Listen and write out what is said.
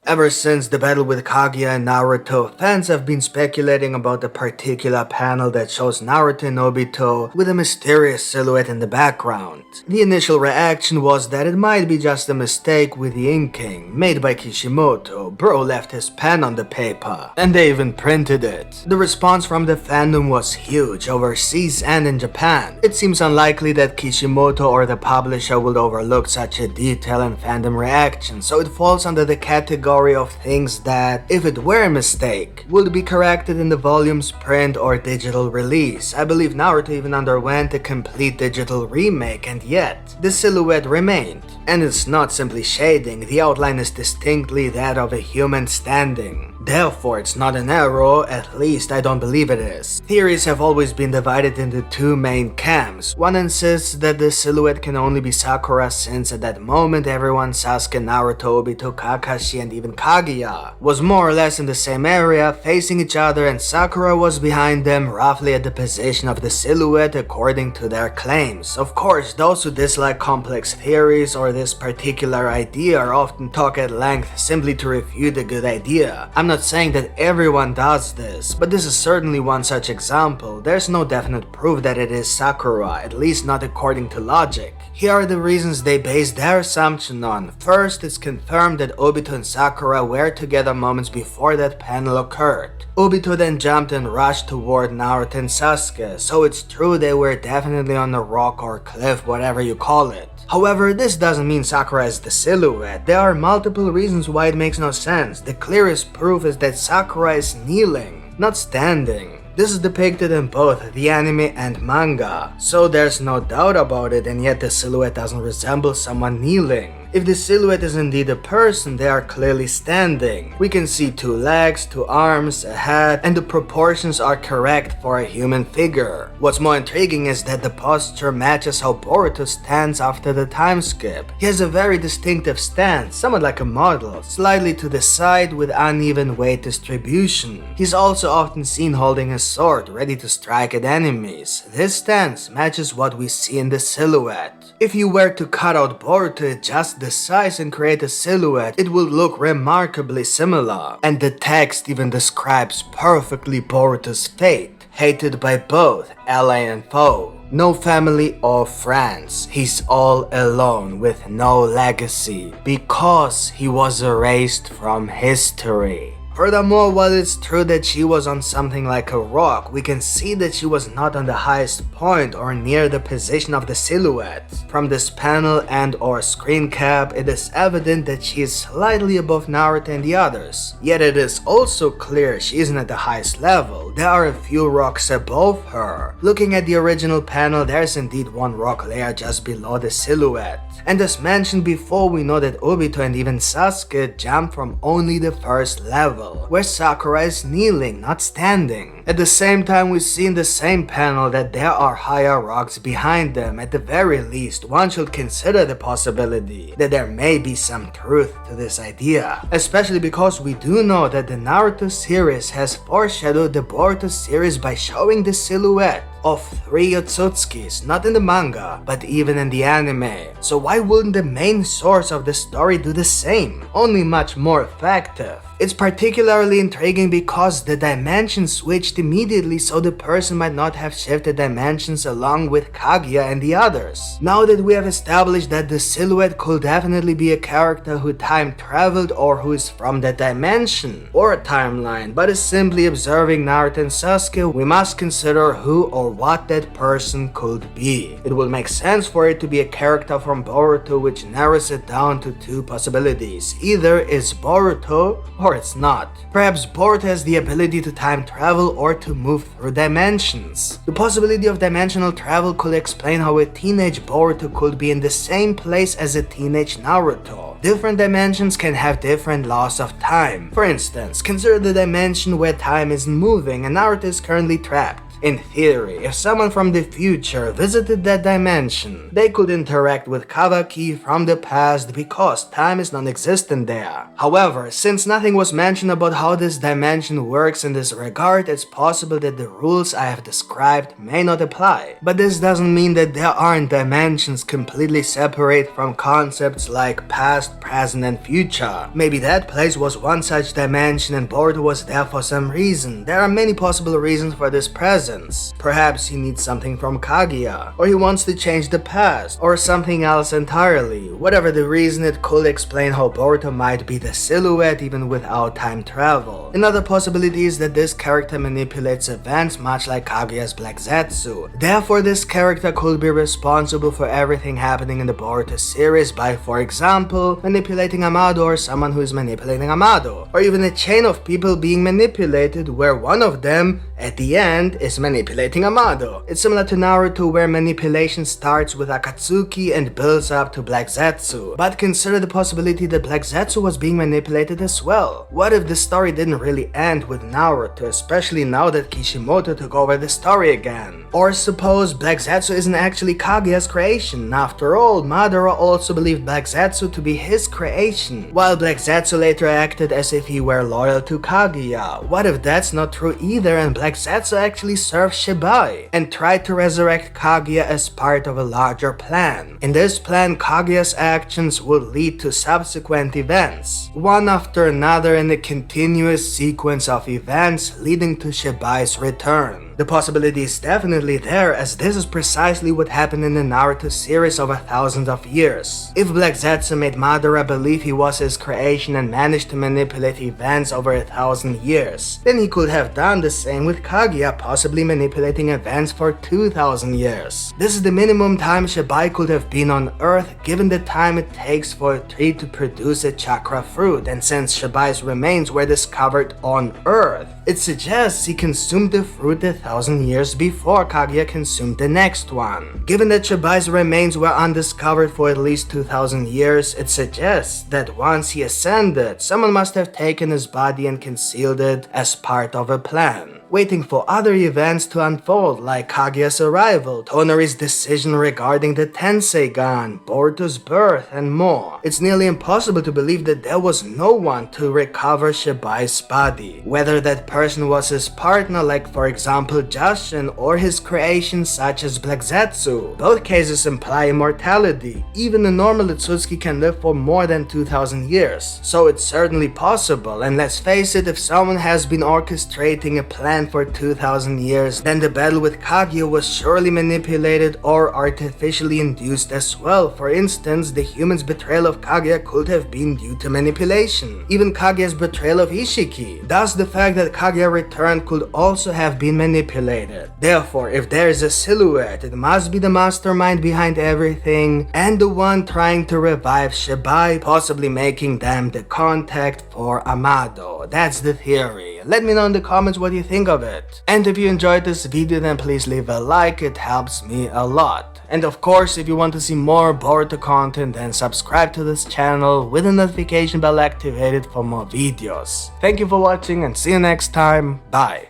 Ever since the battle with Kaguya and Naruto, fans have been speculating about the particular panel that shows Naruto and Obito with a mysterious silhouette in the background. The initial reaction was that it might be just a mistake with the inking made by Kishimoto. Bro left his pen on the paper, and they even printed it. The response from the fandom was huge overseas and in Japan. It seems unlikely that Kishimoto or the publisher would overlook such a detail in fandom reaction, so it falls under the category of things that, if it were a mistake, would be corrected in the volume's print or digital release. I believe Naruto even underwent a complete digital remake, and yet, the silhouette remained. And it's not simply shading, the outline is distinctly that of a human standing. Therefore, it's not an error, at least I don't believe it is. Theories have always been divided into two main camps. One insists that the silhouette can only be Sakura since at that moment everyone, Sasuke, Naruto, Obito, Kakashi, and even Kaguya, was more or less in the same area, facing each other, and Sakura was behind them, roughly at the position of the silhouette according to their claims. Of course, those who dislike complex theories or this particular idea are often talk at length simply to refute a good idea. I'm not saying that everyone does this, but this is certainly one such example. There's no definite proof that it is Sakura, at least not according to logic. Here are the reasons they base their assumption on. First, it's confirmed that Obito and Sakura were together moments before that panel occurred. Obito then jumped and rushed toward Naruto and Sasuke, so it's true they were definitely on a rock or cliff, whatever you call it. However, this doesn't mean Sakura is the silhouette. There are multiple reasons why it makes no sense. The clearest proof is that Sakura is kneeling, not standing. This is depicted in both the anime and manga, so there's no doubt about it, and yet the silhouette doesn't resemble someone kneeling. If the silhouette is indeed a person, they are clearly standing. We can see two legs, two arms, a head, and the proportions are correct for a human figure. What's more intriguing is that the posture matches how Boruto stands after the time skip. He has a very distinctive stance, somewhat like a model, slightly to the side with uneven weight distribution. He's also often seen holding a sword, ready to strike at enemies. This stance matches what we see in the silhouette. If you were to cut out Boruto, adjust the size and create a silhouette, it would look remarkably similar. And the text even describes perfectly Boruto's fate, hated by both ally and foe. No family or friends, he's all alone with no legacy, because he was erased from history. Furthermore, while it's true that she was on something like a rock, we can see that she was not on the highest point or near the position of the silhouette. From this panel and or screen cap, it is evident that she is slightly above Naruto and the others. Yet it is also clear she isn't at the highest level. There are a few rocks above her. Looking at the original panel, there's indeed one rock layer just below the silhouette. And as mentioned before, we know that Obito and even Sasuke jumped from only the first level, where Sakura is kneeling, not standing. At the same time, we see in the same panel that there are higher rocks behind them. At the very least, one should consider the possibility that there may be some truth to this idea, especially because we do know that the Naruto series has foreshadowed the Boruto series by showing the silhouette of 3 Otsutsukis, not in the manga, but even in the anime. So why wouldn't the main source of the story do the same? Only much more effective. It's particularly intriguing because the dimensions switched immediately, so the person might not have shifted dimensions along with Kaguya and the others. Now that we have established that the silhouette could definitely be a character who time traveled or who is from that dimension or a timeline, but is simply observing Naruto and Sasuke, we must consider who or what that person could be. It would make sense for it to be a character from Boruto, which narrows it down to two possibilities. Either it's Boruto or it's not. Perhaps Boruto has the ability to time travel or to move through dimensions. The possibility of dimensional travel could explain how a teenage Boruto could be in the same place as a teenage Naruto. Different dimensions can have different laws of time. For instance, consider the dimension where time isn't moving and Naruto is currently trapped. In theory, if someone from the future visited that dimension, they could interact with Kawaki from the past because time is non-existent there. However, since nothing was mentioned about how this dimension works in this regard, it's possible that the rules I have described may not apply. But this doesn't mean that there aren't dimensions completely separate from concepts like past, present, and future. Maybe that place was one such dimension and Bortuo was there for some reason. There are many possible reasons for this presence. Perhaps he needs something from Kaguya, or he wants to change the past, or something else entirely. Whatever the reason, it could explain how Bortuo might be the silhouette even without time travel. Another possibility is that this character manipulates events much like Kaguya's Black Zetsu. Therefore, this character could be responsible for everything happening in the Boruto series by, for example, manipulating Amado or someone who is manipulating Amado, or even a chain of people being manipulated where one of them, at the end, is manipulating Amado. It's similar to Naruto where manipulation starts with Akatsuki and builds up to Black Zetsu. But consider the possibility that Black Zetsu was being manipulated as well. What if the story didn't really end with Naruto, especially now that Kishimoto took over the story again? Or suppose Black Zetsu isn't actually Kaguya's creation. After all, Madara also believed Black Zetsu to be his creation, while Black Zetsu later acted as if he were loyal to Kaguya. What if that's not true either and Black Zetsu actually served Shibai and tried to resurrect Kaguya as part of a larger plan? In this plan, Kaguya's actions would lead to subsequent events, one after another in a continuous sequence of events leading to Shibai's return. The possibility is definitely there, as this is precisely what happened in the Naruto series over thousands of years. If Black Zetsu made Madara believe he was his creation and managed to manipulate events over 1,000 years, then he could have done the same with Kaguya, possibly manipulating events for 2,000 years. This is the minimum time Shibai could have been on Earth given the time it takes for a tree to produce a chakra fruit, and since Shibai's remains were discovered on Earth, it suggests he consumed the fruit 1,000 years before Kaguya consumed the next one. Given that Shibai's remains were undiscovered for at least 2,000 years, it suggests that once he ascended, someone must have taken his body and concealed it as part of a plan, waiting for other events to unfold like Kaguya's arrival, Tonari's decision regarding the Tensei gun, Boruto's birth, and more. It's nearly impossible to believe that there was no one to recover Shibai's body, whether that person was his partner like for example Jushin or his creation such as Black Zetsu. Both cases imply immortality. Even a normal Itsuki can live for more than 2,000 years, so it's certainly possible, and let's face it, if someone has been orchestrating a plan for 2,000 years, then the battle with Kaguya was surely manipulated or artificially induced as well. For instance, the human's betrayal of Kaguya could have been due to manipulation. Even Kaguya's betrayal of Ishiki. Thus, the fact that Kaguya returned could also have been manipulated. Therefore, if there is a silhouette, it must be the mastermind behind everything and the one trying to revive Shibai, possibly making them the contact for Amado. That's the theory. Let me know in the comments what you think of it. And if you enjoyed this video, then please leave a like, it helps me a lot. And of course, if you want to see more Boruto content, then subscribe to this channel with the notification bell activated for more videos. Thank you for watching and see you next time. Bye.